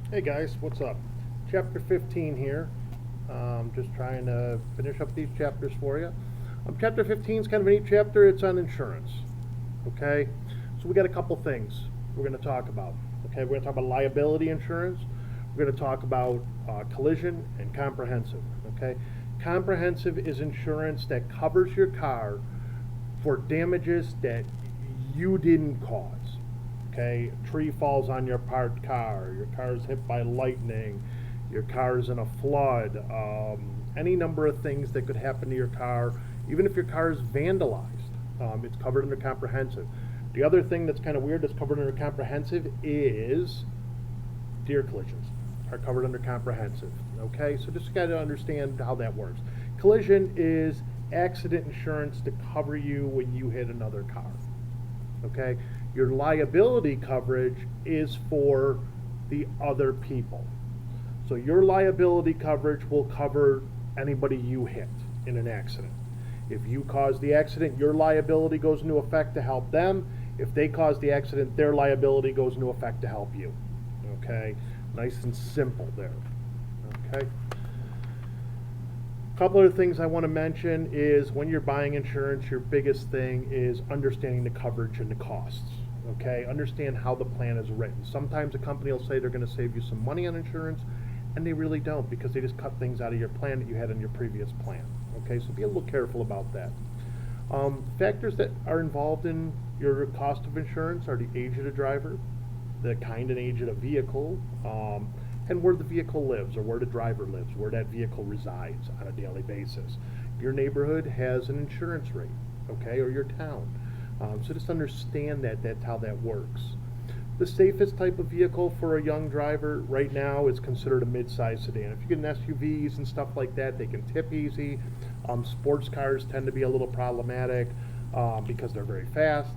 Hey guys, what's up? Chapter 15 here. Just trying to finish up these chapters for you. Chapter 15 is kind of a neat chapter. It's on insurance. Okay, so we got a couple things we're going to talk about. Okay, we're going to talk about liability insurance. We're going to talk about collision and comprehensive. Okay, comprehensive is insurance that covers your car for damages that you didn't cause. Okay, a tree falls on your parked car, your car is hit by lightning, your car is in a flood, any number of things that could happen to your car, even if your car is vandalized, it's covered under comprehensive. The other thing that's kind of weird that's covered under comprehensive is deer collisions are covered under comprehensive. Okay, so just got to understand how that works. Collision is accident insurance to cover you when you hit another car. Okay, your liability coverage is for the other people. So your liability coverage will cover anybody you hit in an accident. If you cause the accident, your liability goes into effect to help them. If they cause the accident, their liability goes into effect to help you. Okay, nice and simple there. Okay. A couple other things I want to mention is when you're buying insurance, your biggest thing is understanding the coverage and the costs. Okay, understand how the plan is written. Sometimes a company will say they're going to save you some money on insurance, and they really don't because they just cut things out of your plan that you had in your previous plan. Okay, so be a little careful about that. Factors that are involved in your cost of insurance are the age of the driver, the kind and age of the vehicle, and where the vehicle lives or where the driver lives, where that vehicle resides on a daily basis. Your neighborhood has an insurance rate, okay, or your town. So just understand that that's how that works. The safest type of vehicle for a young driver right now is considered a mid-size sedan. If you get an SUVs and stuff like that, they can tip easy. Sports cars tend to be a little problematic because they're very fast.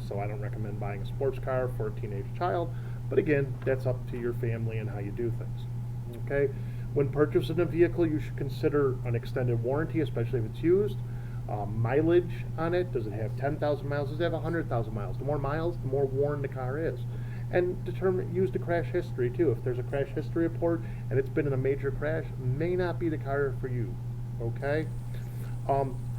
So I don't recommend buying a sports car for a teenage child. But again, that's up to your family and how you do things. Okay. When purchasing a vehicle, you should consider an extended warranty, especially if it's used. Mileage on it. Does it have 10,000 miles? Does it have 100,000 miles? The more miles, the more worn the car is. And use the crash history too. If there's a crash history report and it's been in a major crash, may not be the car for you. Okay.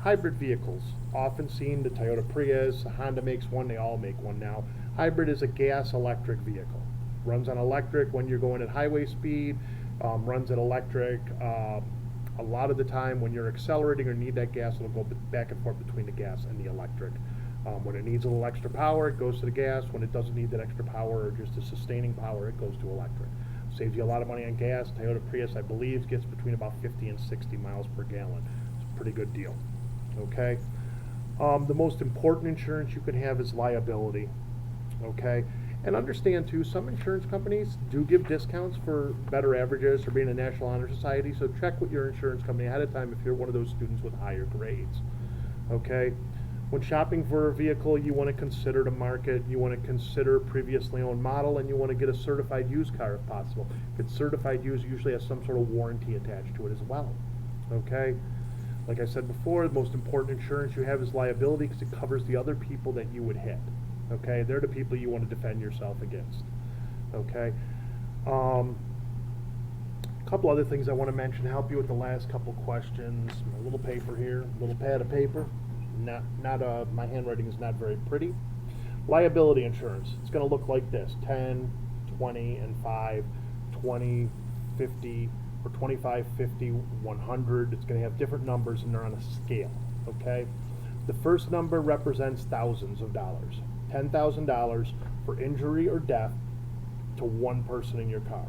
Hybrid vehicles, often seen the Toyota Prius, Honda makes one, they all make one now. Hybrid is a gas electric vehicle. Runs on electric when you're going at highway speed, runs at electric. A lot of the time when you're accelerating or need that gas, it'll go back and forth between the gas and the electric. When it needs a little extra power, it goes to the gas. When it doesn't need that extra power or just a sustaining power, it goes to electric. Saves you a lot of money on gas. Toyota Prius, I believe, gets between about 50 and 60 miles per gallon. It's a pretty good deal. Okay. The most important insurance you can have is liability. Okay. And understand too, some insurance companies do give discounts for better averages or being a National Honor Society. So check with your insurance company ahead of time if you're one of those students with higher grades. Okay. When shopping for a vehicle, you want to consider the market, you want to consider previously owned model, and you want to get a certified used car if possible. If it's certified used, usually has some sort of warranty attached to it as well. Okay? Like I said before, the most important insurance you have is liability because it covers the other people that you would hit. Okay? They're the people you want to defend yourself against. Okay? A couple other things I want to mention, help you with the last couple questions. My little paper here, little pad of paper. My handwriting is not very pretty. Liability insurance. It's going to look like this: 10, 20, and 5, 20, 50, or 25, 50, 100. It's going to have different numbers and they're on a scale. Okay? The first number represents thousands of dollars. $10,000 for injury or death to one person in your car.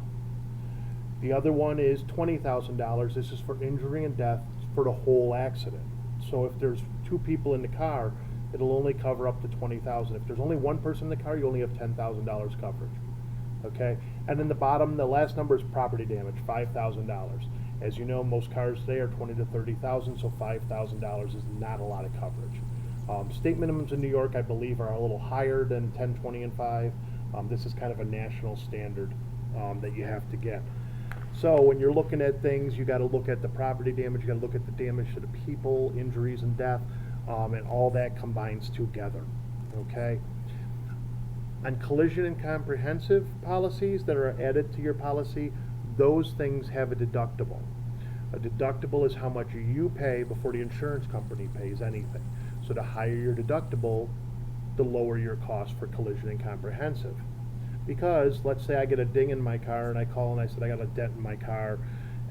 The other one is $20,000. This is for injury and death for the whole accident. So if there's two people in the car, it'll only cover up to $20,000. If there's only one person in the car, you only have $10,000 coverage. Okay, and then the last number is property damage, $5,000. As you know, most cars today are $20,000 to $30,000, so $5,000 is not a lot of coverage. State minimums in New York, I believe, are a little higher than 10, 20, and 5. This is kind of a national standard that you have to get. So when you're looking at things, you got to look at the property damage, you got to look at the damage to the people, injuries and death, and all that combines together. Okay. On collision and comprehensive policies that are added to your policy, those things have a deductible. A deductible is how much you pay before the insurance company pays anything. So the higher your deductible, the lower your cost for collision and comprehensive. Because let's say I get a ding in my car and I call and I said I got a dent in my car,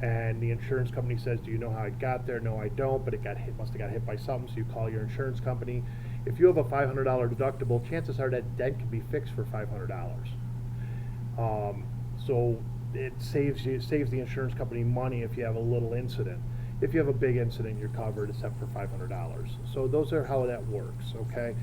and the insurance company says, do you know how it got there? No, I don't, but it got hit, must have got hit by something. So you call your insurance company. If you have a $500 deductible, chances are that dent can be fixed for $500. So it saves the insurance company money if you have a little incident. If you have a big incident, you're covered except for $500. So those are how that works, okay?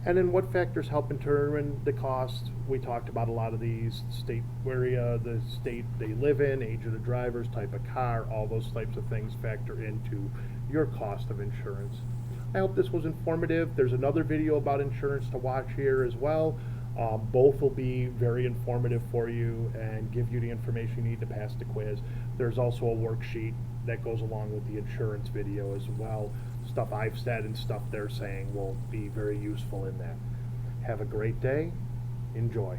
And then what factors help determine the cost? We talked about a lot of these: state area, the state they live in, age of the drivers, type of car, all those types of things factor into your cost of insurance. I hope this was informative. There's another video about insurance to watch here as well. Both will be very informative for you and give you the information you need to pass the quiz. There's also a worksheet that goes along with the insurance video as well. Stuff I've said and stuff they're saying will be very useful in that. Have a great day. Enjoy.